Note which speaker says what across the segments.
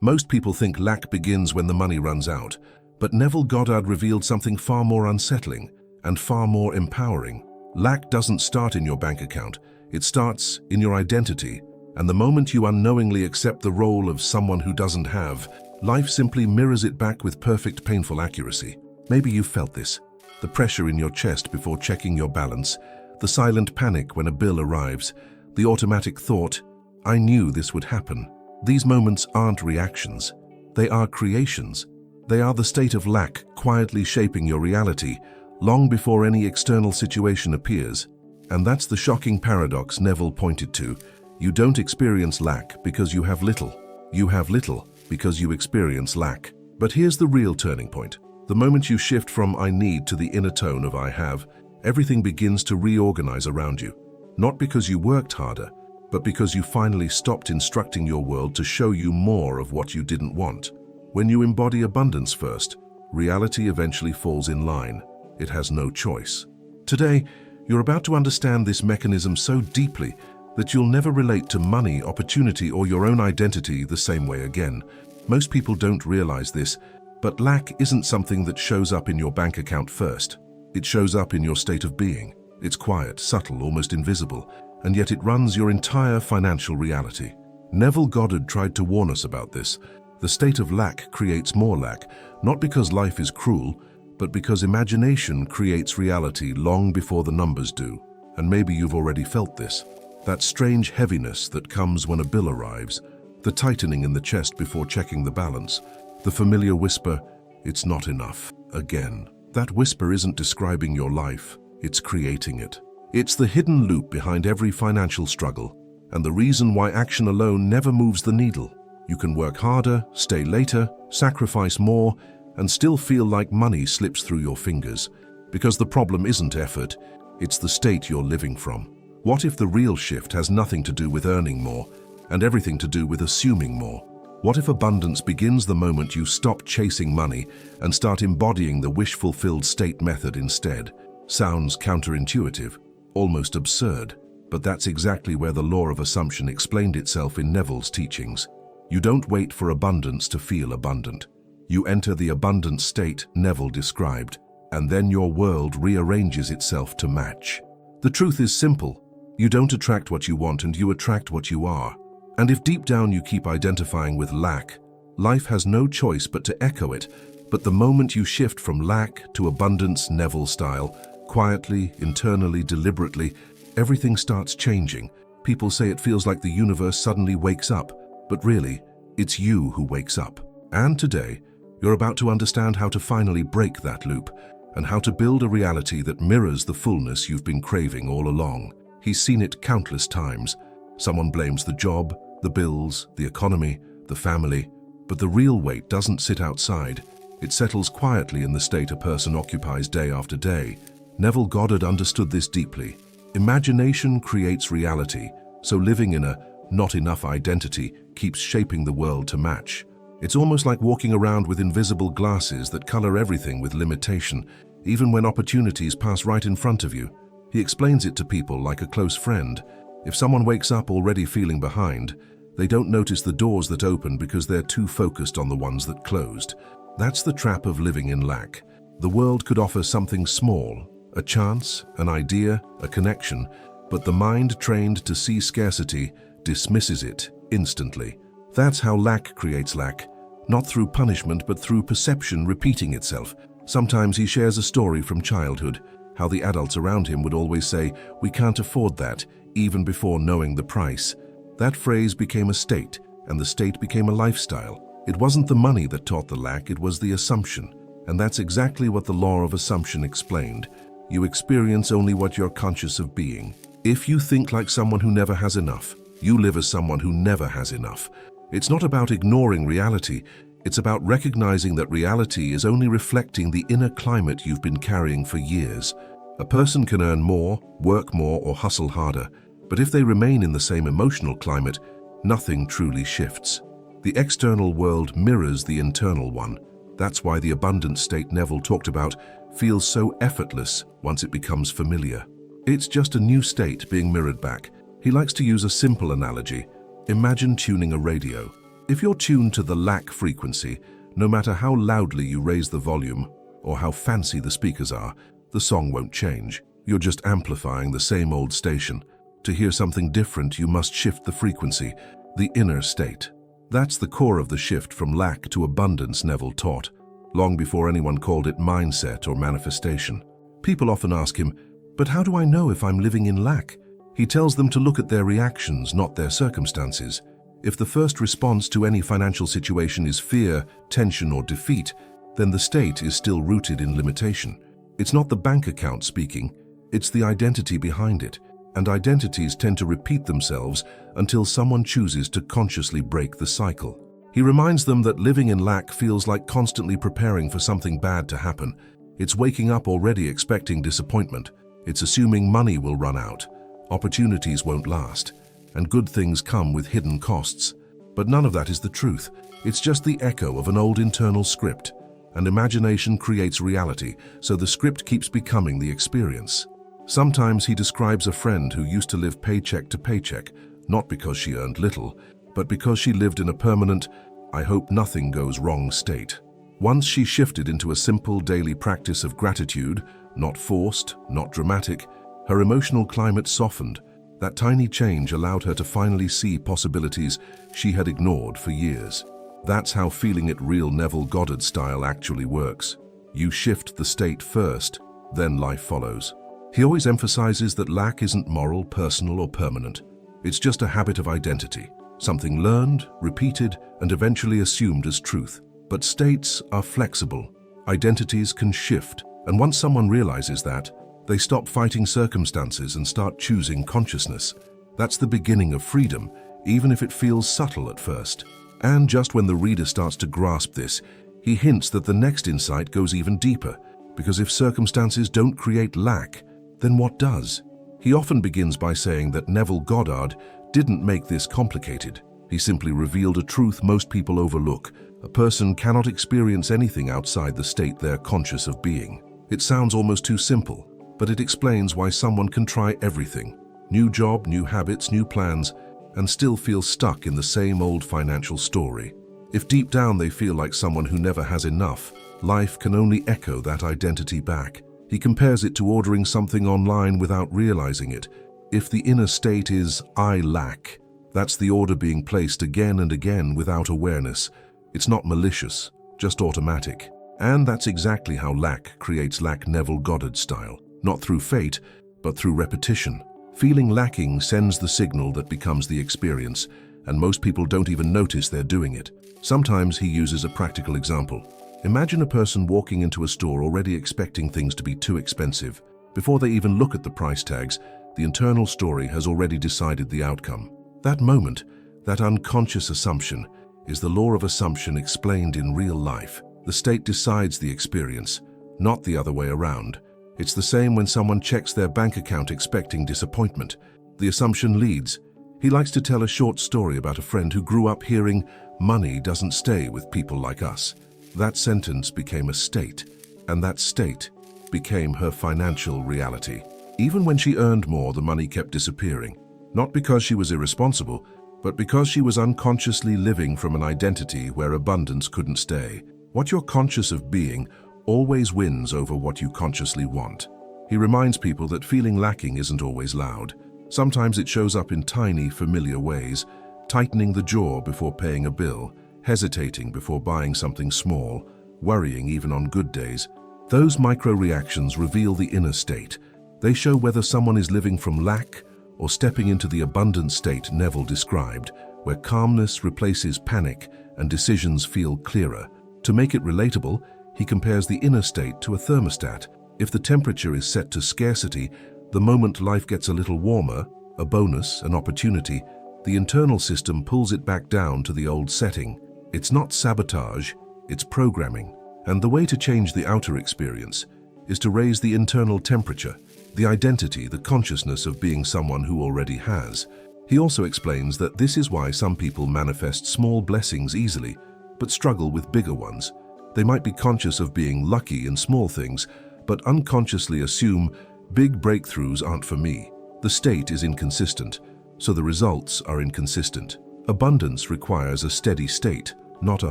Speaker 1: Most people think lack begins when the money runs out, but Neville Goddard revealed something far more unsettling and far more empowering. Lack doesn't start in your bank account, it starts in your identity, and the moment you unknowingly accept the role of someone who doesn't have, life simply mirrors it back with perfect, painful accuracy. Maybe you've felt this. The pressure in your chest before checking your balance, the silent panic when a bill arrives, the automatic thought, "I knew this would happen." These moments aren't reactions. They are creations. They are the state of lack quietly shaping your reality long before any external situation appears. And that's the shocking paradox Neville pointed to. You don't experience lack because you have little. You have little because you experience lack. But here's the real turning point. The moment you shift from "I need" to the inner tone of "I have," everything begins to reorganize around you. Not because you worked harder, but because you finally stopped instructing your world to show you more of what you didn't want. When you embody abundance first, reality eventually falls in line. It has no choice. Today, you're about to understand this mechanism so deeply that you'll never relate to money, opportunity, or your own identity the same way again. Most people don't realize this, but lack isn't something that shows up in your bank account first. It shows up in your state of being. It's quiet, subtle, almost invisible, and yet it runs your entire financial reality. Neville Goddard tried to warn us about this. The state of lack creates more lack, not because life is cruel, but because imagination creates reality long before the numbers do. And maybe you've already felt this. That strange heaviness that comes when a bill arrives, the tightening in the chest before checking the balance, the familiar whisper, "It's not enough," again. That whisper isn't describing your life, it's creating it. It's the hidden loop behind every financial struggle, and the reason why action alone never moves the needle. You can work harder, stay later, sacrifice more, and still feel like money slips through your fingers. Because the problem isn't effort, it's the state you're living from. What if the real shift has nothing to do with earning more, and everything to do with assuming more? What if abundance begins the moment you stop chasing money and start embodying the wish-fulfilled state method instead? Sounds counterintuitive, almost absurd, but that's exactly where the law of assumption explained itself in Neville's teachings. You don't wait for abundance to feel abundant. You enter the abundant state Neville described, and then your world rearranges itself to match. The truth is simple. You don't attract what you want, and you attract what you are. And if deep down you keep identifying with lack, life has no choice but to echo it. But the moment you shift from lack to abundance, Neville style, quietly, internally, deliberately, everything starts changing. People say it feels like the universe suddenly wakes up, but really, it's you who wakes up. And today, you're about to understand how to finally break that loop, and how to build a reality that mirrors the fullness you've been craving all along. He's seen it countless times. Someone blames the job, the bills, the economy, the family, but the real weight doesn't sit outside. It settles quietly in the state a person occupies day after day. Neville Goddard understood this deeply. Imagination creates reality, so living in a not enough identity keeps shaping the world to match. It's almost like walking around with invisible glasses that color everything with limitation, even when opportunities pass right in front of you. He explains it to people like a close friend. If someone wakes up already feeling behind, they don't notice the doors that open because they're too focused on the ones that closed. That's the trap of living in lack. The world could offer something small, a chance, an idea, a connection, but the mind trained to see scarcity dismisses it instantly. That's how lack creates lack, not through punishment but through perception repeating itself. Sometimes he shares a story from childhood, how the adults around him would always say, "We can't afford that," even before knowing the price. That phrase became a state, and the state became a lifestyle. It wasn't the money that taught the lack, it was the assumption. And that's exactly what the law of assumption explained. You experience only what you're conscious of being. If you think like someone who never has enough, you live as someone who never has enough. It's not about ignoring reality, it's about recognizing that reality is only reflecting the inner climate you've been carrying for years. A person can earn more, work more, or hustle harder, but if they remain in the same emotional climate, nothing truly shifts. The external world mirrors the internal one. That's why the abundant state Neville talked about feels so effortless once it becomes familiar. It's just a new state being mirrored back. He likes to use a simple analogy. Imagine tuning a radio. If you're tuned to the lack frequency, no matter how loudly you raise the volume or how fancy the speakers are, the song won't change. You're just amplifying the same old station. To hear something different, you must shift the frequency, the inner state. That's the core of the shift from lack to abundance Neville taught, long before anyone called it mindset or manifestation. People often ask him, "But how do I know if I'm living in lack?" He tells them to look at their reactions, not their circumstances. If the first response to any financial situation is fear, tension, or defeat, then the state is still rooted in limitation. It's not the bank account speaking, it's the identity behind it. And identities tend to repeat themselves until someone chooses to consciously break the cycle. He reminds them that living in lack feels like constantly preparing for something bad to happen. It's waking up already expecting disappointment. It's assuming money will run out, opportunities won't last, and good things come with hidden costs. But none of that is the truth. It's just the echo of an old internal script. And imagination creates reality, so the script keeps becoming the experience. Sometimes he describes a friend who used to live paycheck to paycheck, not because she earned little, but because she lived in a permanent, "I hope nothing goes wrong" state. Once she shifted into a simple daily practice of gratitude, not forced, not dramatic, her emotional climate softened. That tiny change allowed her to finally see possibilities she had ignored for years. That's how feeling it real Neville Goddard style actually works. You shift the state first, then life follows. He always emphasizes that lack isn't moral, personal, or permanent. It's just a habit of identity, something learned, repeated, and eventually assumed as truth. But states are flexible. Identities can shift, and once someone realizes that, they stop fighting circumstances and start choosing consciousness. That's the beginning of freedom, even if it feels subtle at first. And just when the reader starts to grasp this, he hints that the next insight goes even deeper, because if circumstances don't create lack, then what does? He often begins by saying that Neville Goddard didn't make this complicated. He simply revealed a truth most people overlook. A person cannot experience anything outside the state they're conscious of being. It sounds almost too simple, but it explains why someone can try everything. New job, new habits, new plans, and still feel stuck in the same old financial story. If deep down they feel like someone who never has enough, life can only echo that identity back. He compares it to ordering something online without realizing it. If the inner state is "I lack," that's the order being placed again and again without awareness. It's not malicious, just automatic. And that's exactly how lack creates lack Neville Goddard style. Not through fate, but through repetition. Feeling lacking sends the signal that becomes the experience, and most people don't even notice they're doing it. Sometimes he uses a practical example. Imagine a person walking into a store already expecting things to be too expensive. Before they even look at the price tags, the internal story has already decided the outcome. That moment, that unconscious assumption, is the law of assumption explained in real life. The state decides the experience, not the other way around. It's the same when someone checks their bank account expecting disappointment. The assumption leads. He likes to tell a short story about a friend who grew up hearing, "Money doesn't stay with people like us." That sentence became a state, and that state became her financial reality. Even when she earned more, the money kept disappearing. Not because she was irresponsible, but because she was unconsciously living from an identity where abundance couldn't stay. What you're conscious of being always wins over what you consciously want. He reminds people that feeling lacking isn't always loud. Sometimes it shows up in tiny, familiar ways, tightening the jaw before paying a bill, hesitating before buying something small, worrying even on good days. Those micro-reactions reveal the inner state. They show whether someone is living from lack or stepping into the abundant state Neville described, where calmness replaces panic and decisions feel clearer. To make it relatable, he compares the inner state to a thermostat. If the temperature is set to scarcity, the moment life gets a little warmer, a bonus, an opportunity, the internal system pulls it back down to the old setting. It's not sabotage, it's programming. And the way to change the outer experience is to raise the internal temperature, the identity, the consciousness of being someone who already has. He also explains that this is why some people manifest small blessings easily, but struggle with bigger ones. They might be conscious of being lucky in small things, but unconsciously assume big breakthroughs aren't for me. The state is inconsistent, so the results are inconsistent. Abundance requires a steady state, not a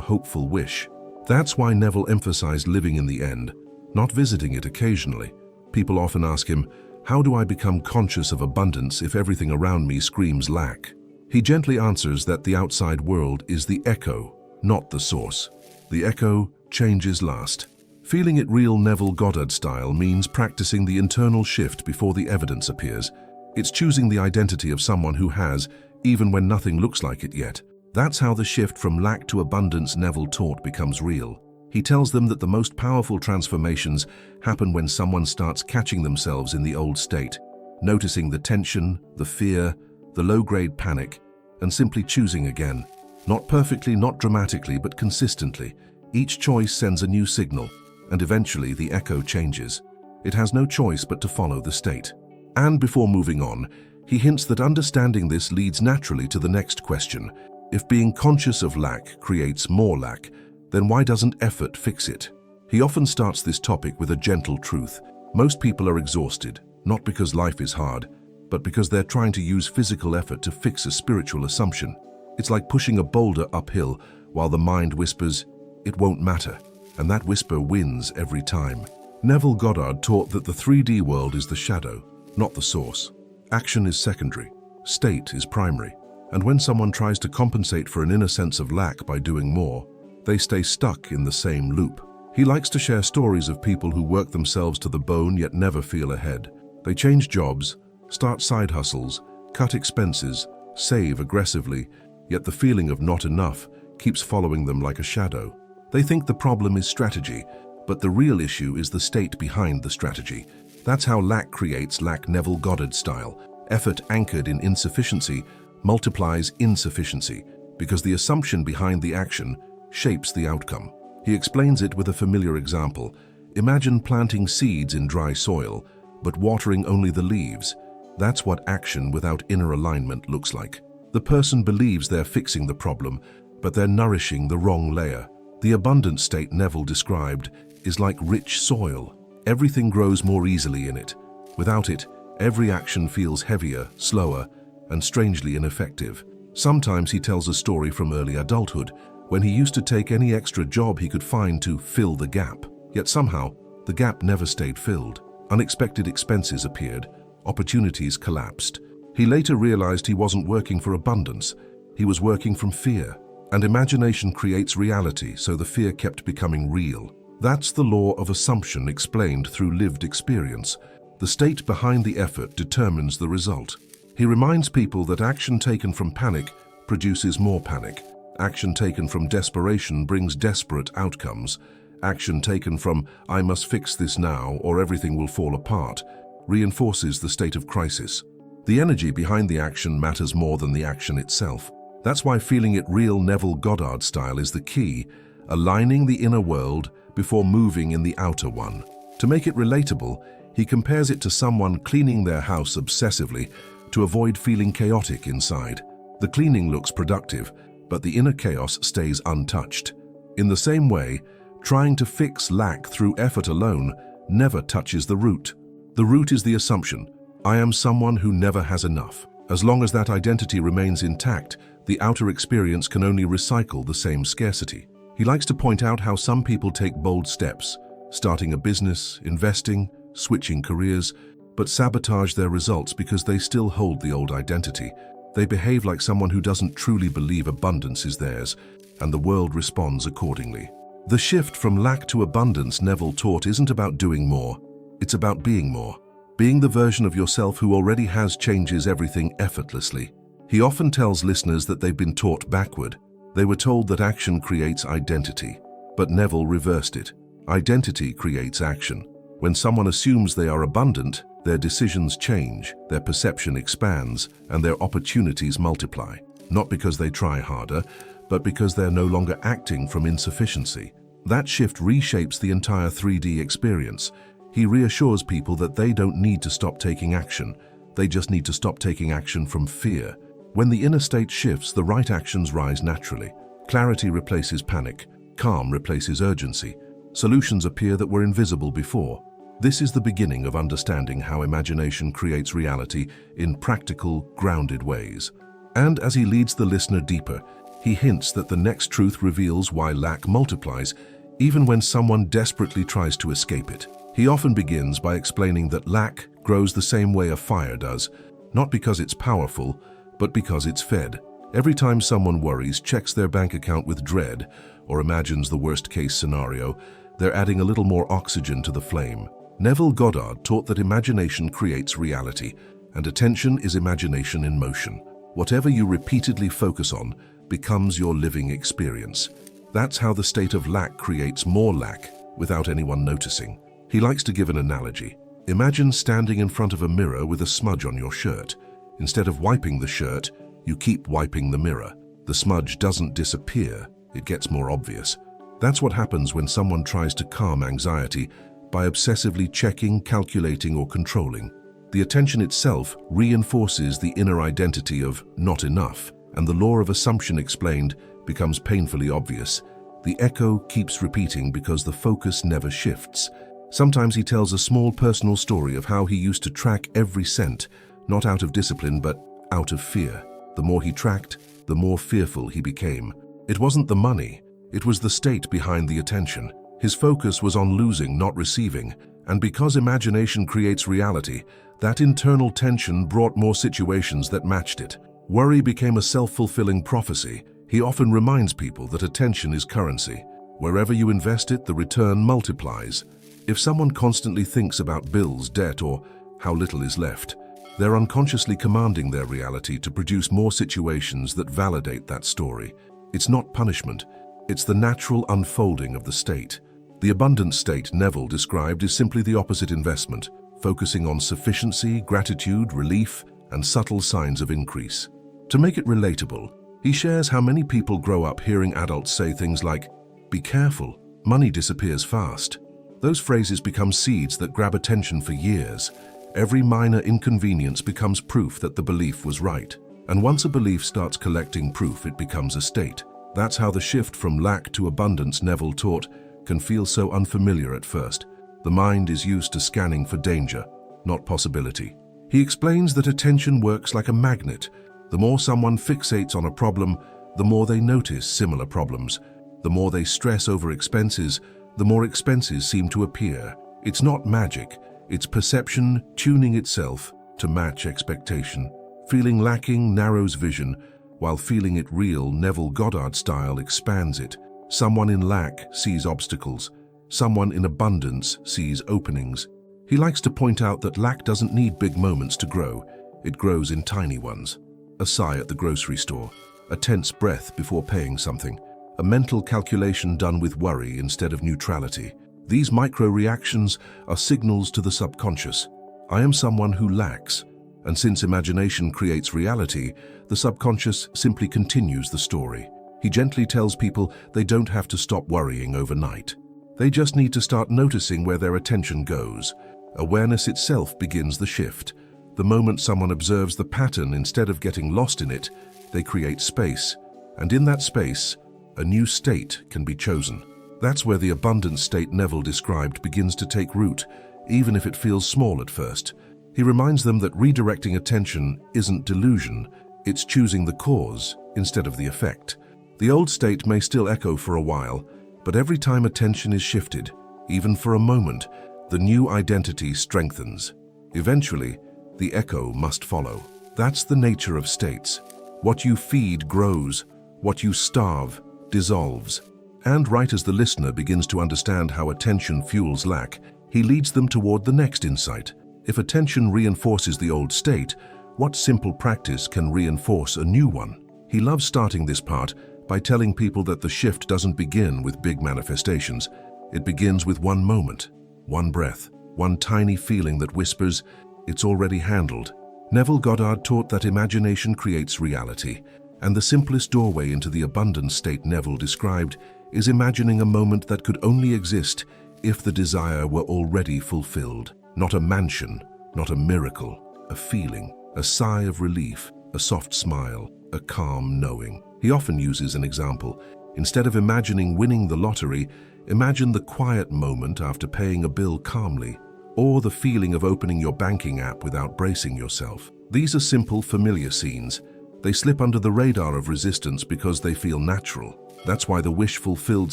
Speaker 1: hopeful wish. That's why Neville emphasized living in the end, not visiting it occasionally. People often ask him, "How do I become conscious of abundance if everything around me screams lack?" He gently answers that the outside world is the echo, not the source. The echo changes last. Feeling it real Neville Goddard style means practicing the internal shift before the evidence appears. It's choosing the identity of someone who has, even when nothing looks like it yet. That's how the shift from lack to abundance Neville taught becomes real. He tells them that the most powerful transformations happen when someone starts catching themselves in the old state, noticing the tension, the fear, the low-grade panic, and simply choosing again. Not perfectly, not dramatically, but consistently. Each choice sends a new signal, and eventually the echo changes. It has no choice but to follow the state. And before moving on, he hints that understanding this leads naturally to the next question. If being conscious of lack creates more lack, then why doesn't effort fix it? He often starts this topic with a gentle truth. Most people are exhausted, not because life is hard, but because they're trying to use physical effort to fix a spiritual assumption. It's like pushing a boulder uphill while the mind whispers, "It won't matter," and that whisper wins every time. Neville Goddard taught that the 3D world is the shadow, not the source. Action is secondary, state is primary, and when someone tries to compensate for an inner sense of lack by doing more, they stay stuck in the same loop. He likes to share stories of people who work themselves to the bone yet never feel ahead. They change jobs, start side hustles, cut expenses, save aggressively, yet the feeling of not enough keeps following them like a shadow. They think the problem is strategy, but the real issue is the state behind the strategy. That's how lack creates lack Neville Goddard style. Effort anchored in insufficiency multiplies insufficiency, because the assumption behind the action shapes the outcome. He explains it with a familiar example. Imagine planting seeds in dry soil, but watering only the leaves. That's what action without inner alignment looks like. The person believes they're fixing the problem, but they're nourishing the wrong layer. The abundant state Neville described is like rich soil. Everything grows more easily in it. Without it, every action feels heavier, slower, and strangely ineffective. Sometimes he tells a story from early adulthood, when he used to take any extra job he could find to fill the gap. Yet somehow, the gap never stayed filled. Unexpected expenses appeared, opportunities collapsed. He later realized he wasn't working for abundance, he was working from fear. And imagination creates reality, so the fear kept becoming real. That's the law of assumption explained through lived experience. The state behind the effort determines the result. He reminds people that action taken from panic produces more panic. Action taken from desperation brings desperate outcomes. Action taken from "I must fix this now or everything will fall apart" reinforces the state of crisis. The energy behind the action matters more than the action itself. That's why feeling it real Neville Goddard style is the key, aligning the inner world before moving in the outer one. To make it relatable, he compares it to someone cleaning their house obsessively to avoid feeling chaotic inside. The cleaning looks productive, but the inner chaos stays untouched. In the same way, trying to fix lack through effort alone never touches the root. The root is the assumption, "I am someone who never has enough." As long as that identity remains intact, the outer experience can only recycle the same scarcity. He likes to point out how some people take bold steps, starting a business, investing, switching careers, but sabotage their results because they still hold the old identity. They behave like someone who doesn't truly believe abundance is theirs, and the world responds accordingly. The shift from lack to abundance Neville taught isn't about doing more, it's about being more. Being the version of yourself who already has changes everything effortlessly. He often tells listeners that they've been taught backward. They were told that action creates identity, but Neville reversed it. Identity creates action. When someone assumes they are abundant, their decisions change, their perception expands, and their opportunities multiply. Not because they try harder, but because they're no longer acting from insufficiency. That shift reshapes the entire 3D experience. He reassures people that they don't need to stop taking action. They just need to stop taking action from fear. When the inner state shifts, the right actions rise naturally. Clarity replaces panic. Calm replaces urgency. Solutions appear that were invisible before. This is the beginning of understanding how imagination creates reality in practical, grounded ways. And as he leads the listener deeper, he hints that the next truth reveals why lack multiplies, even when someone desperately tries to escape it. He often begins by explaining that lack grows the same way a fire does, not because it's powerful, but because it's fed. Every time someone worries, checks their bank account with dread, or imagines the worst-case scenario, they're adding a little more oxygen to the flame. Neville Goddard taught that imagination creates reality, and attention is imagination in motion. Whatever you repeatedly focus on becomes your living experience. That's how the state of lack creates more lack without anyone noticing. He likes to give an analogy. Imagine standing in front of a mirror with a smudge on your shirt. Instead of wiping the shirt, you keep wiping the mirror. The smudge doesn't disappear, it gets more obvious. That's what happens when someone tries to calm anxiety by obsessively checking, calculating, or controlling. The attention itself reinforces the inner identity of not enough, and the law of assumption explained becomes painfully obvious. The echo keeps repeating because the focus never shifts. Sometimes he tells a small personal story of how he used to track every cent, not out of discipline but out of fear. The more he tracked, the more fearful he became. It wasn't the money, it was the state behind the attention. His focus was on losing, not receiving, and because imagination creates reality, that internal tension brought more situations that matched it. Worry became a self-fulfilling prophecy. He often reminds people that attention is currency. Wherever you invest it, the return multiplies. If someone constantly thinks about bills, debt, or how little is left, they're unconsciously commanding their reality to produce more situations that validate that story. It's not punishment, it's the natural unfolding of the state. The abundant state Neville described is simply the opposite investment, focusing on sufficiency, gratitude, relief, and subtle signs of increase. To make it relatable, he shares how many people grow up hearing adults say things like, "Be careful, money disappears fast." Those phrases become seeds that grab attention for years. Every minor inconvenience becomes proof that the belief was right. And once a belief starts collecting proof, it becomes a state. That's how the shift from lack to abundance, Neville taught, can feel so unfamiliar at first. The mind is used to scanning for danger, not possibility. He explains that attention works like a magnet. The more someone fixates on a problem, the more they notice similar problems. The more they stress over expenses, the more expenses seem to appear. It's not magic, it's perception tuning itself to match expectation. Feeling lacking narrows vision, while feeling it real, Neville Goddard style, expands it. Someone in lack sees obstacles. Someone in abundance sees openings. He likes to point out that lack doesn't need big moments to grow. It grows in tiny ones. A sigh at the grocery store, a tense breath before paying something, a mental calculation done with worry instead of neutrality. These micro-reactions are signals to the subconscious. I am someone who lacks. And since imagination creates reality, the subconscious simply continues the story. He gently tells people they don't have to stop worrying overnight. They just need to start noticing where their attention goes. Awareness itself begins the shift. The moment someone observes the pattern instead of getting lost in it, they create space. And in that space, a new state can be chosen. That's where the abundant state Neville described begins to take root, even if it feels small at first. He reminds them that redirecting attention isn't delusion, it's choosing the cause instead of the effect. The old state may still echo for a while, but every time attention is shifted, even for a moment, the new identity strengthens. Eventually, the echo must follow. That's the nature of states. What you feed grows, what you starve dissolves. And right as the listener begins to understand how attention fuels lack, he leads them toward the next insight. If attention reinforces the old state, what simple practice can reinforce a new one? He loves starting this part by telling people that the shift doesn't begin with big manifestations. It begins with one moment, one breath, one tiny feeling that whispers, "It's already handled." Neville Goddard taught that imagination creates reality, and the simplest doorway into the abundant state Neville described is imagining a moment that could only exist if the desire were already fulfilled. Not a mansion, not a miracle, a feeling, a sigh of relief, a soft smile, a calm knowing. He often uses an example. Instead of imagining winning the lottery, imagine the quiet moment after paying a bill calmly, or the feeling of opening your banking app without bracing yourself. These are simple, familiar scenes, They slip under the radar of resistance because they feel natural. That's why the wish-fulfilled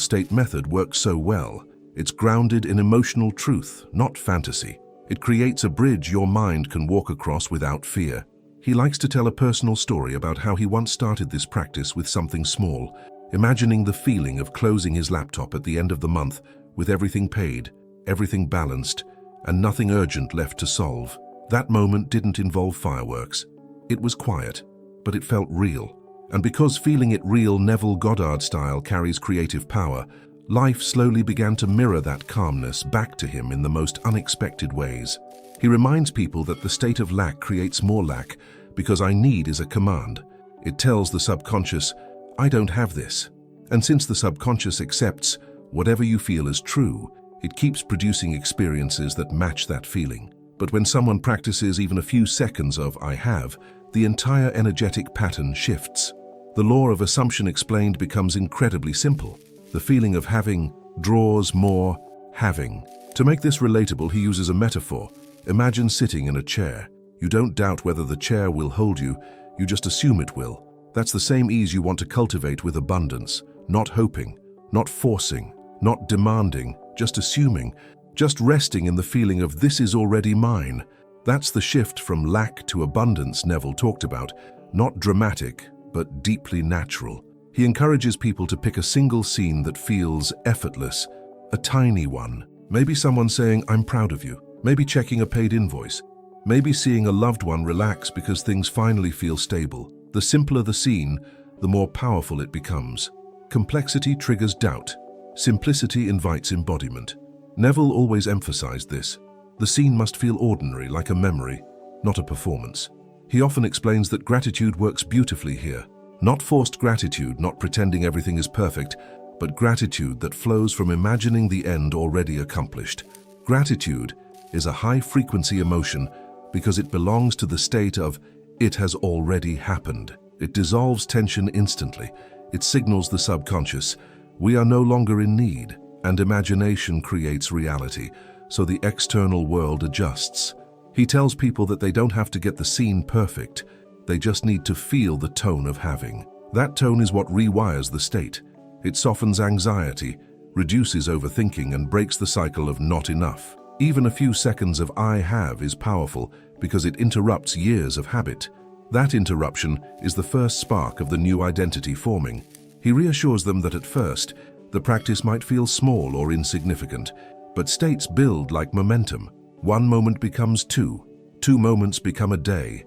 Speaker 1: state method works so well. It's grounded in emotional truth, not fantasy. It creates a bridge your mind can walk across without fear. He likes to tell a personal story about how he once started this practice with something small, imagining the feeling of closing his laptop at the end of the month with everything paid, everything balanced, and nothing urgent left to solve. That moment didn't involve fireworks. It was quiet, but it felt real. And because feeling it real Neville Goddard style carries creative power, life slowly began to mirror that calmness back to him in the most unexpected ways. He reminds people that the state of lack creates more lack because I need is a command. It tells the subconscious, I don't have this. And since the subconscious accepts whatever you feel as true, it keeps producing experiences that match that feeling. But when someone practices even a few seconds of I have, the entire energetic pattern shifts. The law of assumption explained becomes incredibly simple. The feeling of having draws more having. To make this relatable, he uses a metaphor. Imagine sitting in a chair. You don't doubt whether the chair will hold you, you just assume it will. That's the same ease you want to cultivate with abundance. Not hoping, not forcing, not demanding, just assuming, just resting in the feeling of this is already mine. That's the shift from lack to abundance Neville talked about, not dramatic, but deeply natural. He encourages people to pick a single scene that feels effortless, a tiny one. Maybe someone saying, I'm proud of you. Maybe checking a paid invoice. Maybe seeing a loved one relax because things finally feel stable. The simpler the scene, the more powerful it becomes. Complexity triggers doubt. Simplicity invites embodiment. Neville always emphasized this. The scene must feel ordinary, like a memory, not a performance. He often explains that gratitude works beautifully here. Not forced gratitude, not pretending everything is perfect, but gratitude that flows from imagining the end already accomplished. Gratitude is a high-frequency emotion because it belongs to the state of it has already happened. It dissolves tension instantly. It signals the subconscious, we are no longer in need, and imagination creates reality, so the external world adjusts. He tells people that they don't have to get the scene perfect, they just need to feel the tone of having. That tone is what rewires the state. It softens anxiety, reduces overthinking, and breaks the cycle of not enough. Even a few seconds of I have is powerful because it interrupts years of habit. That interruption is the first spark of the new identity forming. He reassures them that at first, the practice might feel small or insignificant, but states build like momentum. One moment becomes two moments become a day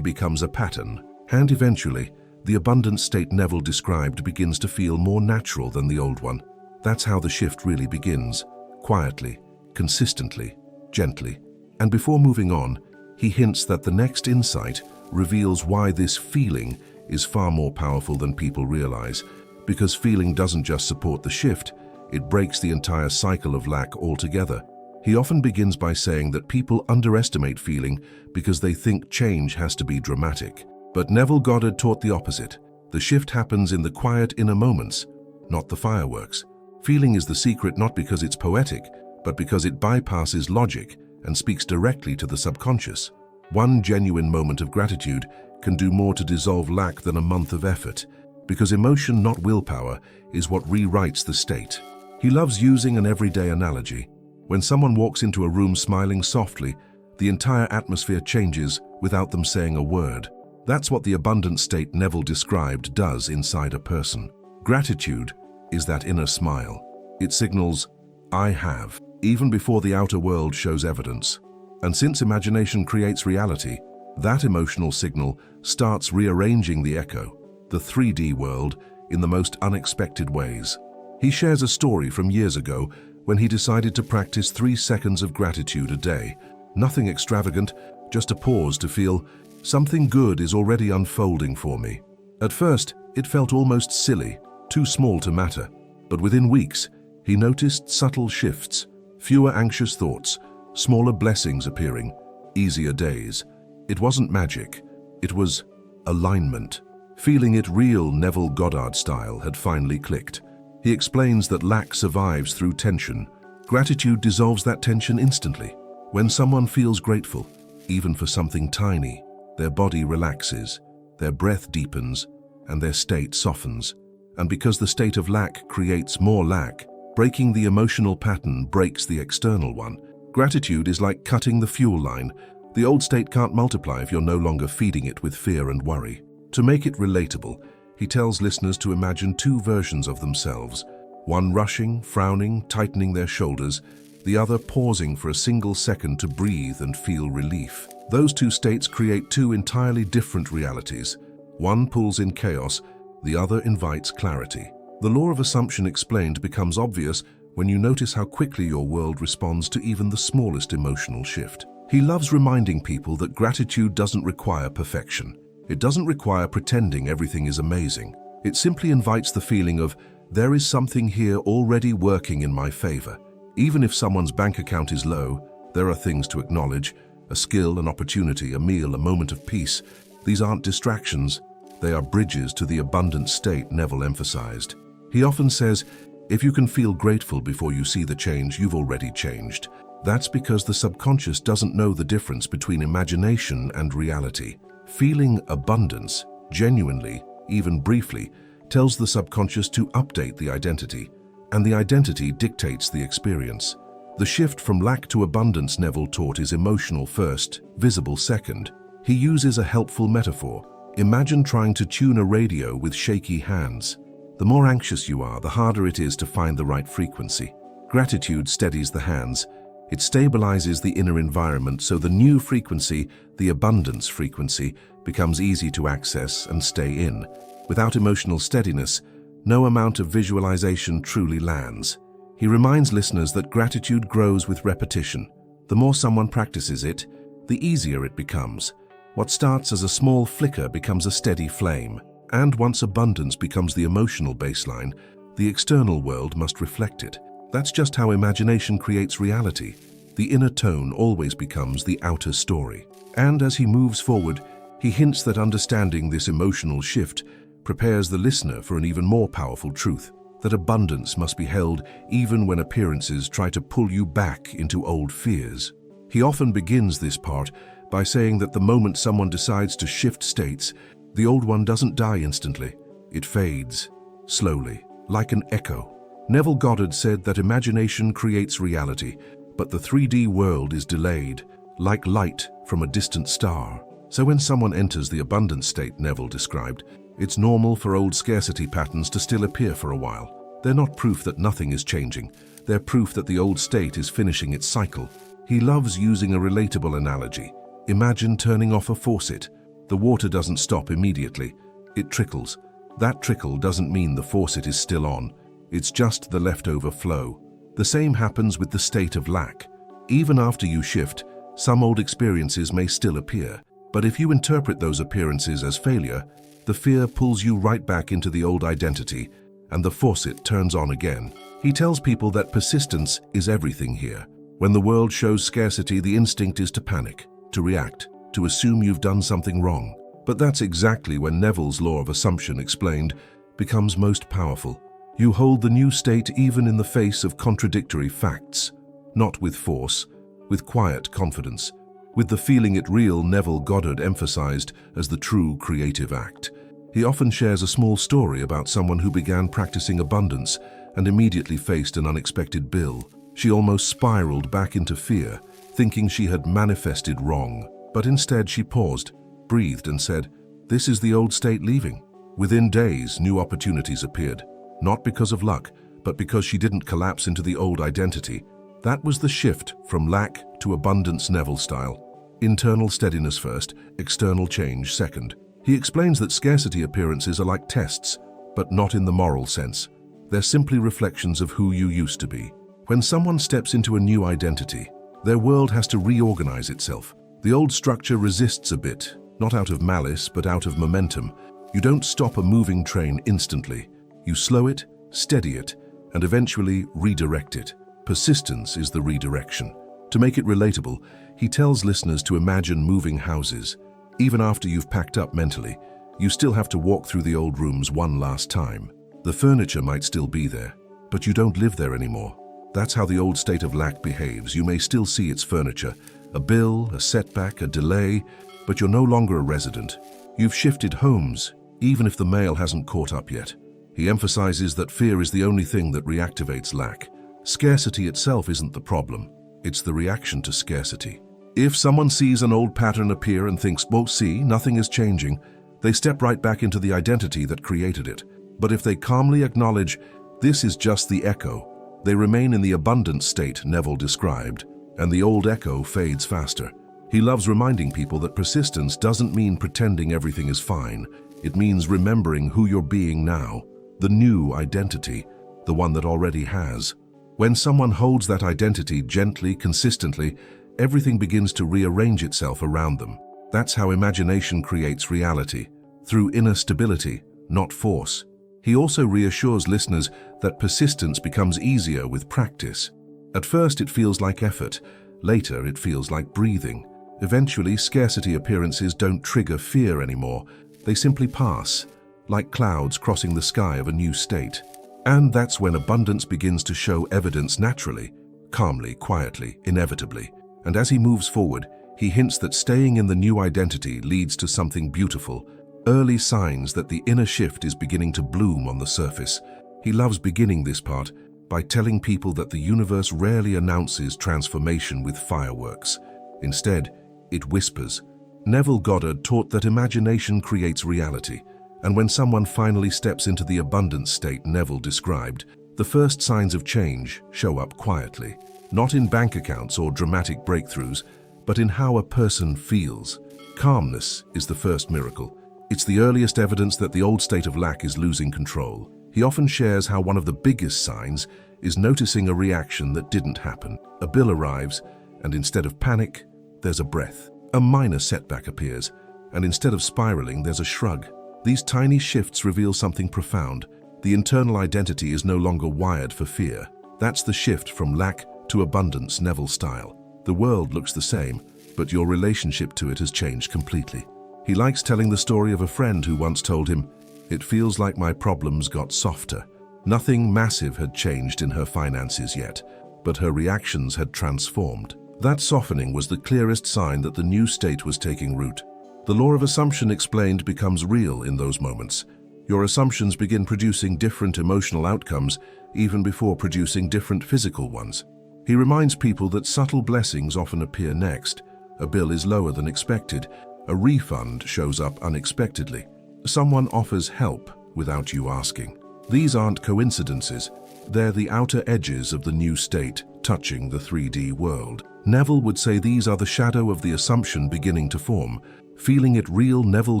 Speaker 1: becomes a pattern, and eventually, the abundant state Neville described begins to feel more natural than the old one. That's how the shift really begins, quietly, consistently, gently. And before moving on, he hints that the next insight reveals why this feeling is far more powerful than people realize, because feeling doesn't just support the shift, it breaks the entire cycle of lack altogether. He often begins by saying that people underestimate feeling because they think change has to be dramatic. But Neville Goddard taught the opposite. The shift happens in the quiet inner moments, not the fireworks. Feeling is the secret not because it's poetic, but because it bypasses logic and speaks directly to the subconscious. One genuine moment of gratitude can do more to dissolve lack than a month of effort, because emotion, not willpower, is what rewrites the state. He loves using an everyday analogy. When someone walks into a room smiling softly, the entire atmosphere changes without them saying a word. That's what the abundant state Neville described does inside a person. Gratitude is that inner smile. It signals, I have, even before the outer world shows evidence. And since imagination creates reality, that emotional signal starts rearranging the echo, the 3D world, in the most unexpected ways. He shares a story from years ago when he decided to practice 3 seconds of gratitude a day. Nothing extravagant, just a pause to feel, something good is already unfolding for me. At first, it felt almost silly, too small to matter. But within weeks, he noticed subtle shifts, fewer anxious thoughts, smaller blessings appearing, easier days. It wasn't magic, it was alignment. Feeling it real Neville Goddard style had finally clicked. He explains that lack survives through tension. Gratitude dissolves that tension instantly. When someone feels grateful, even for something tiny, their body relaxes. their breath deepens, and their state softens. And because the state of lack creates more lack, breaking the emotional pattern breaks the external one. Gratitude is like cutting the fuel line. The old state can't multiply if you're no longer feeding it with fear and worry. To make it relatable, he tells listeners to imagine two versions of themselves, one rushing, frowning, tightening their shoulders, the other pausing for a single second to breathe and feel relief. Those two states create two entirely different realities. One pulls in chaos, the other invites clarity. The law of assumption explained becomes obvious when you notice how quickly your world responds to even the smallest emotional shift. He loves reminding people that gratitude doesn't require perfection. It doesn't require pretending everything is amazing. It simply invites the feeling of, there is something here already working in my favor. Even if someone's bank account is low, there are things to acknowledge, a skill, an opportunity, a meal, a moment of peace. These aren't distractions, they are bridges to the abundant state Neville emphasized. He often says, if you can feel grateful before you see the change, you've already changed. That's because the subconscious doesn't know the difference between imagination and reality. Feeling abundance, genuinely, even briefly, tells the subconscious to update the identity, and the identity dictates the experience. The shift from lack to abundance Neville taught is emotional first, visible second. He uses a helpful metaphor. Imagine trying to tune a radio with shaky hands. The more anxious you are, the harder it is to find the right frequency. Gratitude steadies the hands. It stabilizes the inner environment so the new frequency, the abundance frequency, becomes easy to access and stay in. Without emotional steadiness, no amount of visualization truly lands. He reminds listeners that gratitude grows with repetition. The more someone practices it, the easier it becomes. What starts as a small flicker becomes a steady flame. And once abundance becomes the emotional baseline, the external world must reflect it. That's just how imagination creates reality. The inner tone always becomes the outer story. And as he moves forward, he hints that understanding this emotional shift prepares the listener for an even more powerful truth, that abundance must be held even when appearances try to pull you back into old fears. He often begins this part by saying that the moment someone decides to shift states, the old one doesn't die instantly. It fades, slowly, like an echo. Neville Goddard said that imagination creates reality, but the 3D world is delayed, like light from a distant star. So when someone enters the abundant state Neville described, it's normal for old scarcity patterns to still appear for a while. They're not proof that nothing is changing. They're proof that the old state is finishing its cycle. He loves using a relatable analogy. Imagine turning off a faucet. The water doesn't stop immediately. It trickles. That trickle doesn't mean the faucet is still on. It's just the leftover flow. The same happens with the state of lack. Even after you shift, some old experiences may still appear. But if you interpret those appearances as failure, the fear pulls you right back into the old identity, and the faucet turns on again. He tells people that persistence is everything here. When the world shows scarcity, the instinct is to panic, to react, to assume you've done something wrong. But that's exactly when Neville's law of assumption explained becomes most powerful. You hold the new state even in the face of contradictory facts, not with force, with quiet confidence, with the feeling it real Neville Goddard emphasized as the true creative act. He often shares a small story about someone who began practicing abundance and immediately faced an unexpected bill. She almost spiraled back into fear, thinking she had manifested wrong. But instead she paused, breathed and said, "This is the old state leaving." Within days, new opportunities appeared, not because of luck, but because she didn't collapse into the old identity. That was the shift from lack to abundance Neville style. Internal steadiness first, external change second. He explains that scarcity appearances are like tests, but not in the moral sense. They're simply reflections of who you used to be. When someone steps into a new identity, their world has to reorganize itself. The old structure resists a bit, not out of malice, but out of momentum. You don't stop a moving train instantly. You slow it, steady it, and eventually redirect it. Persistence is the redirection. To make it relatable, he tells listeners to imagine moving houses. Even after you've packed up mentally, you still have to walk through the old rooms one last time. The furniture might still be there, but you don't live there anymore. That's how the old state of lack behaves. You may still see its furniture, a bill, a setback, a delay, but you're no longer a resident. You've shifted homes, even if the mail hasn't caught up yet. He emphasizes that fear is the only thing that reactivates lack. Scarcity itself isn't the problem, it's the reaction to scarcity. If someone sees an old pattern appear and thinks, "Well, see, nothing is changing," they step right back into the identity that created it. But if they calmly acknowledge, "This is just the echo," they remain in the abundant state Neville described, and the old echo fades faster. He loves reminding people that persistence doesn't mean pretending everything is fine. It means remembering who you're being now, the new identity, the one that already has. When someone holds that identity gently, consistently, everything begins to rearrange itself around them. That's how imagination creates reality, through inner stability, not force. He also reassures listeners that persistence becomes easier with practice. At first it feels like effort, later it feels like breathing. Eventually, scarcity appearances don't trigger fear anymore. They simply pass, like clouds crossing the sky of a new state. And that's when abundance begins to show evidence naturally, calmly, quietly, inevitably. And as he moves forward, he hints that staying in the new identity leads to something beautiful, early signs that the inner shift is beginning to bloom on the surface. He loves beginning this part by telling people that the universe rarely announces transformation with fireworks. Instead, it whispers. Neville Goddard taught that imagination creates reality, and when someone finally steps into the abundant state Neville described, the first signs of change show up quietly, not in bank accounts or dramatic breakthroughs, but in how a person feels. Calmness is the first miracle. It's the earliest evidence that the old state of lack is losing control. He often shares how one of the biggest signs is noticing a reaction that didn't happen. A bill arrives, and instead of panic, there's a breath. A minor setback appears, and instead of spiraling, there's a shrug. These tiny shifts reveal something profound. The internal identity is no longer wired for fear. That's the shift from lack to abundance, Neville style. The world looks the same, but your relationship to it has changed completely. He likes telling the story of a friend who once told him, "It feels like my problems got softer." Nothing massive had changed in her finances yet, but her reactions had transformed. That softening was the clearest sign that the new state was taking root. The law of assumption explained becomes real in those moments. Your assumptions begin producing different emotional outcomes even before producing different physical ones. He reminds people that subtle blessings often appear next. A bill is lower than expected. A refund shows up unexpectedly. Someone offers help without you asking. These aren't coincidences. They're the outer edges of the new state touching the 3D world. Neville would say these are the shadow of the assumption beginning to form. Feeling it real Neville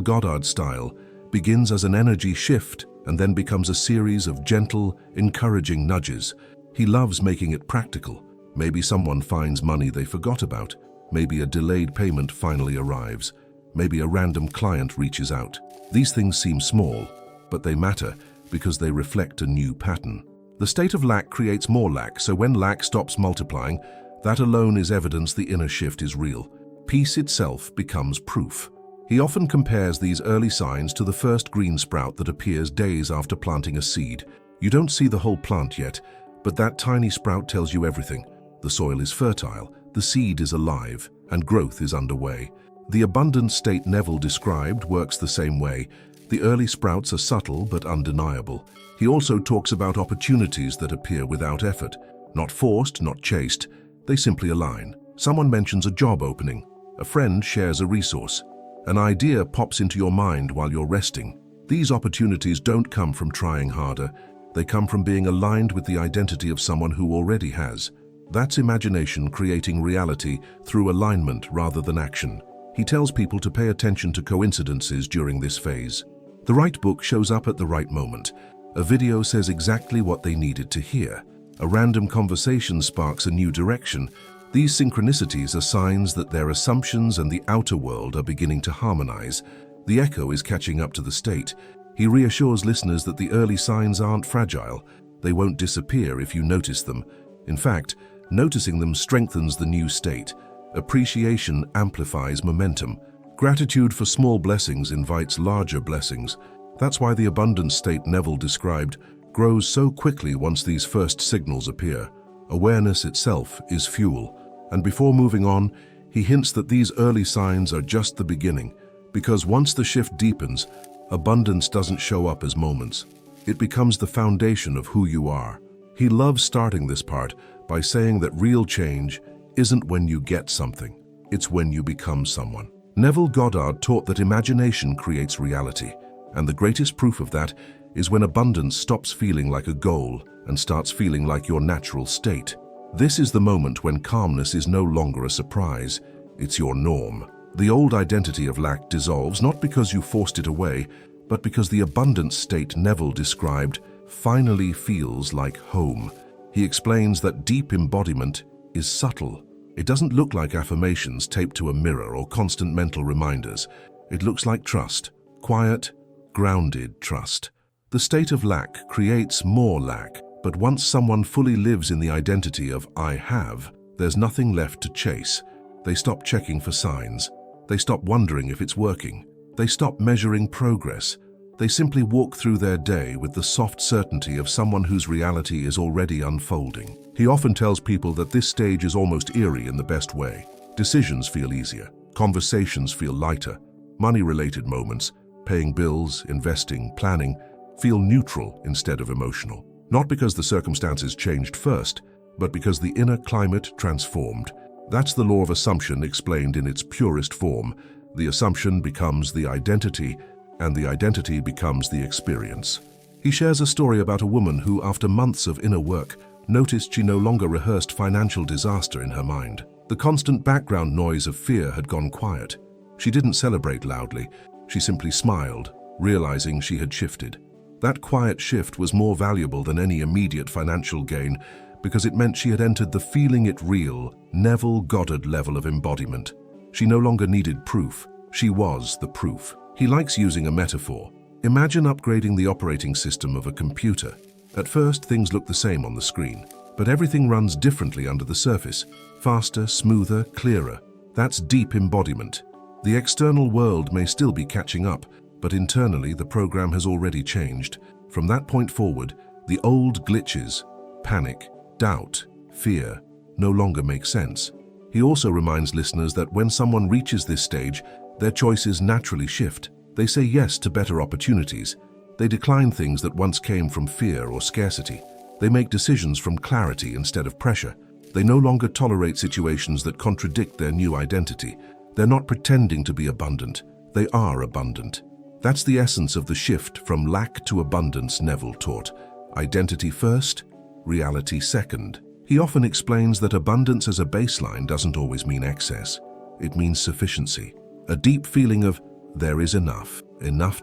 Speaker 1: Goddard style begins as an energy shift and then becomes a series of gentle, encouraging nudges. He loves making it practical. Maybe someone finds money they forgot about. Maybe a delayed payment finally arrives. Maybe a random client reaches out. These things seem small, but they matter because they reflect a new pattern. The state of lack creates more lack, so when lack stops multiplying, that alone is evidence the inner shift is real. Peace itself becomes proof. He often compares these early signs to the first green sprout that appears days after planting a seed. You don't see the whole plant yet, but that tiny sprout tells you everything. The soil is fertile, the seed is alive, and growth is underway. The abundant state Neville described works the same way. The early sprouts are subtle but undeniable. He also talks about opportunities that appear without effort. Not forced, not chased. They simply align. Someone mentions a job opening. A friend shares a resource. An idea pops into your mind while you're resting. These opportunities don't come from trying harder. They come from being aligned with the identity of someone who already has. That's imagination creating reality through alignment rather than action. He tells people to pay attention to coincidences during this phase. The right book shows up at the right moment. A video says exactly what they needed to hear. A random conversation sparks a new direction. These synchronicities are signs that their assumptions and the outer world are beginning to harmonize. The echo is catching up to the state. He reassures listeners that the early signs aren't fragile. They won't disappear if you notice them. In fact, noticing them strengthens the new state. Appreciation amplifies momentum. Gratitude for small blessings invites larger blessings. That's why the abundant state Neville described grows so quickly once these first signals appear. Awareness itself is fuel. And before moving on, he hints that these early signs are just the beginning. Because once the shift deepens, abundance doesn't show up as moments. It becomes the foundation of who you are. He loves starting this part by saying that real change isn't when you get something, it's when you become someone. Neville Goddard taught that imagination creates reality, and the greatest proof of that is when abundance stops feeling like a goal and starts feeling like your natural state. This is the moment when calmness is no longer a surprise, it's your norm. The old identity of lack dissolves not because you forced it away, but because the abundant state Neville described finally feels like home. He explains that deep embodiment is subtle. It doesn't look like affirmations taped to a mirror or constant mental reminders. It looks like trust, quiet, grounded trust. The state of lack creates more lack, but once someone fully lives in the identity of I have, there's nothing left to chase. They stop checking for signs. They stop wondering if it's working. They stop measuring progress. They simply walk through their day with the soft certainty of someone whose reality is already unfolding. He often tells people that this stage is almost eerie in the best way. Decisions feel easier. Conversations feel lighter. Money-related moments, paying bills, investing, planning, feel neutral instead of emotional. Not because the circumstances changed first, but because the inner climate transformed. That's the law of assumption explained in its purest form. The assumption becomes the identity, and the identity becomes the experience. He shares a story about a woman who, after months of inner work, noticed she no longer rehearsed financial disaster in her mind. The constant background noise of fear had gone quiet. She didn't celebrate loudly. She simply smiled, realizing she had shifted. That quiet shift was more valuable than any immediate financial gain because it meant she had entered the feeling it real, Neville Goddard level of embodiment. She no longer needed proof. She was the proof. He likes using a metaphor. Imagine upgrading the operating system of a computer. At first, things look the same on the screen, but everything runs differently under the surface. Faster, smoother, clearer. That's deep embodiment. The external world may still be catching up, but internally the program has already changed. From that point forward, the old glitches, panic, doubt, fear, no longer make sense. He also reminds listeners that when someone reaches this stage, their choices naturally shift. They say yes to better opportunities. They decline things that once came from fear or scarcity. They make decisions from clarity instead of pressure. They no longer tolerate situations that contradict their new identity. They're not pretending to be abundant. They are abundant. That's the essence of the shift from lack to abundance Neville taught. Identity first, reality second. He often explains that abundance as a baseline doesn't always mean excess. It means sufficiency. A deep feeling of there is enough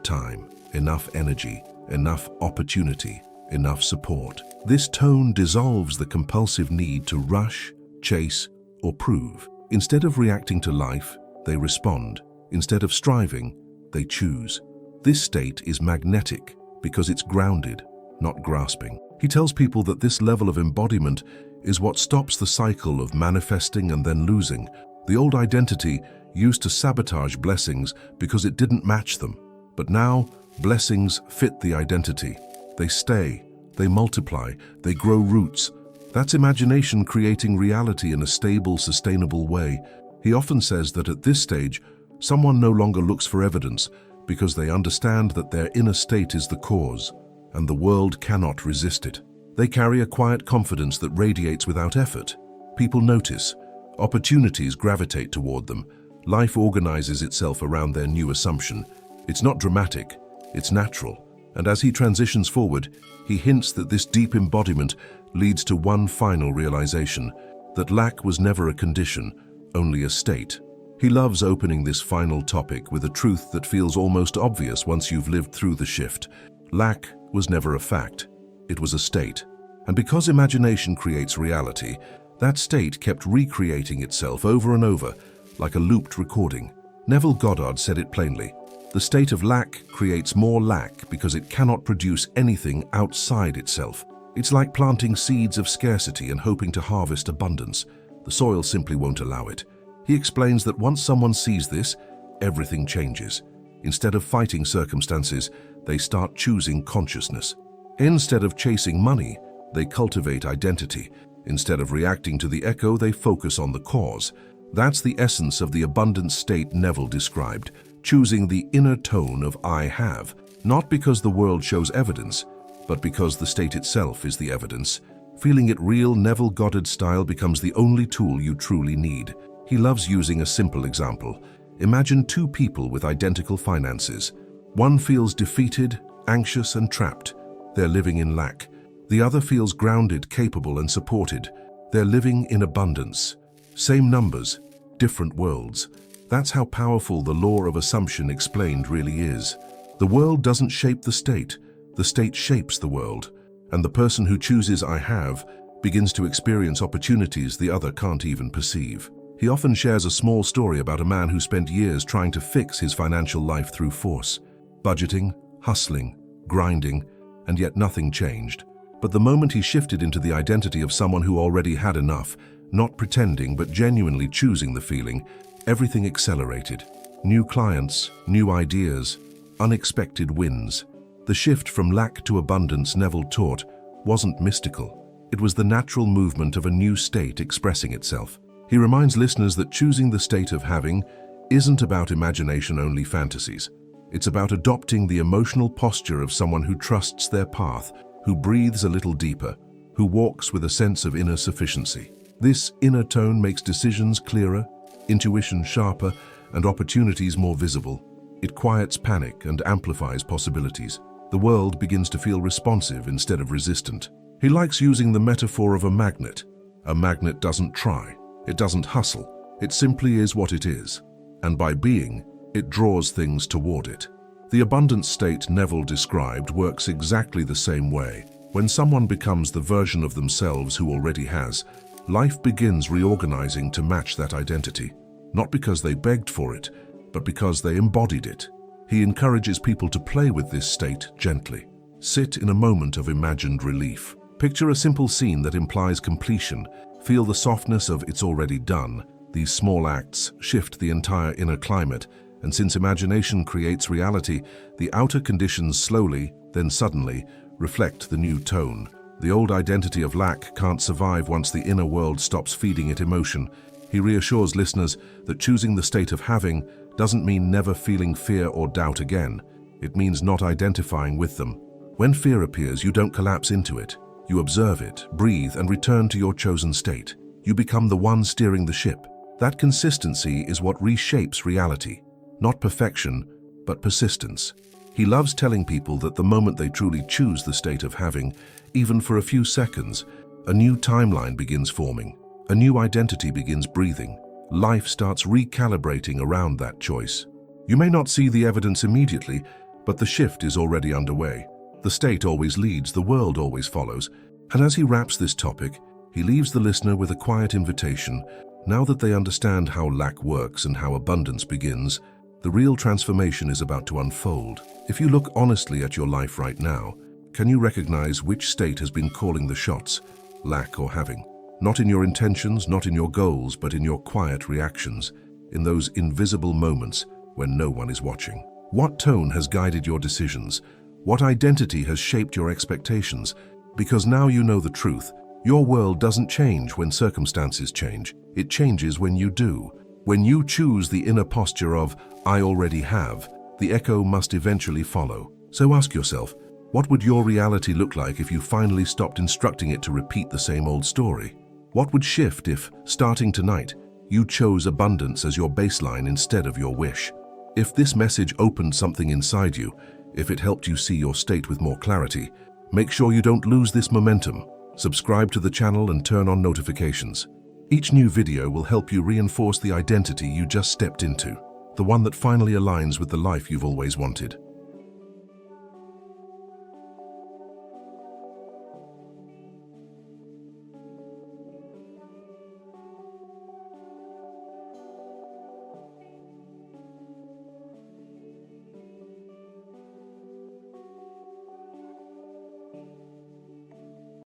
Speaker 1: time, enough energy, enough opportunity, enough support. This tone dissolves the compulsive need to rush, chase, or prove. Instead of reacting to life, they respond. Instead of striving, they choose. This state is magnetic because it's grounded, not grasping. He tells people that this level of embodiment is what stops the cycle of manifesting and then losing. The old identity used to sabotage blessings because it didn't match them. But now, blessings fit the identity. They stay, they multiply, they grow roots. That's imagination creating reality in a stable, sustainable way. He often says that at this stage, someone no longer looks for evidence because they understand that their inner state is the cause, and the world cannot resist it. They carry a quiet confidence that radiates without effort. People notice. Opportunities gravitate toward them. Life organizes itself around their new assumption. It's not dramatic, it's natural. And as he transitions forward, he hints that this deep embodiment leads to one final realization, that lack was never a condition, only a state. He loves opening this final topic with a truth that feels almost obvious once you've lived through the shift. Lack was never a fact, it was a state. And because imagination creates reality, that state kept recreating itself over and over, like a looped recording. Neville Goddard said it plainly. The state of lack creates more lack because it cannot produce anything outside itself. It's like planting seeds of scarcity and hoping to harvest abundance. The soil simply won't allow it. He explains that once someone sees this, everything changes. Instead of fighting circumstances, they start choosing consciousness. Instead of chasing money, they cultivate identity. Instead of reacting to the echo, they focus on the cause. That's the essence of the abundant state Neville described. choosing the inner tone of I have, not because the world shows evidence, but because the state itself is the evidence. Feeling it real, Neville Goddard style becomes the only tool you truly need. He loves using a simple example. Imagine two people with identical finances. One feels defeated, anxious, and trapped. They're living in lack. The other feels grounded, capable, and supported. They're living in abundance. Same numbers, different worlds. That's how powerful the law of assumption explained really is. The world doesn't shape the state shapes the world. And the person who chooses I have begins to experience opportunities the other can't even perceive. He often shares a small story about a man who spent years trying to fix his financial life through force. Budgeting, hustling, grinding, and yet nothing changed. But the moment he shifted into the identity of someone who already had enough, not pretending but genuinely choosing the feeling, everything accelerated. New clients, new ideas, unexpected wins. The shift from lack to abundance, Neville taught, wasn't mystical. It was the natural movement of a new state expressing itself. He reminds listeners that choosing the state of having isn't about imagination-only fantasies. It's about adopting the emotional posture of someone who trusts their path, who breathes a little deeper, who walks with a sense of inner sufficiency. This inner tone makes decisions clearer, intuition sharper, and opportunities more visible. It quiets panic and amplifies possibilities. The world begins to feel responsive instead of resistant. He likes using the metaphor of a magnet. A magnet doesn't try, it doesn't hustle, it simply is what it is. And by being, it draws things toward it. The abundant state Neville described works exactly the same way. When someone becomes the version of themselves who already has, life begins reorganizing to match that identity. Not because they begged for it, but because they embodied it. He encourages people to play with this state gently. Sit in a moment of imagined relief. Picture a simple scene that implies completion. Feel the softness of it's already done. These small acts shift the entire inner climate, and since imagination creates reality, the outer conditions slowly, then suddenly, reflect the new tone. The old identity of lack can't survive once the inner world stops feeding it emotion. He reassures listeners that choosing the state of having doesn't mean never feeling fear or doubt again. It means not identifying with them. When fear appears, you don't collapse into it. You observe it, breathe, and return to your chosen state. You become the one steering the ship. That consistency is what reshapes reality. Not perfection, but persistence. He loves telling people that the moment they truly choose the state of having, even for a few seconds, a new timeline begins forming. A new identity begins breathing. Life starts recalibrating around that choice. You may not see the evidence immediately, but the shift is already underway. The state always leads, the world always follows. And as he wraps this topic, he leaves the listener with a quiet invitation. Now that they understand how lack works and how abundance begins, the real transformation is about to unfold. If you look honestly at your life right now, can you recognize which state has been calling the shots, lack or having? Not in your intentions, not in your goals, but in your quiet reactions, in those invisible moments when no one is watching. What tone has guided your decisions? What identity has shaped your expectations? Because now you know the truth. Your world doesn't change when circumstances change. It changes when you do. When you choose the inner posture of, I already have, the echo must eventually follow. So ask yourself, what would your reality look like if you finally stopped instructing it to repeat the same old story? What would shift if, starting tonight, you chose abundance as your baseline instead of your wish? If this message opened something inside you, if it helped you see your state with more clarity, make sure you don't lose this momentum. Subscribe to the channel and turn on notifications. Each new video will help you reinforce the identity you just stepped into, the one that finally aligns with the life you've always wanted.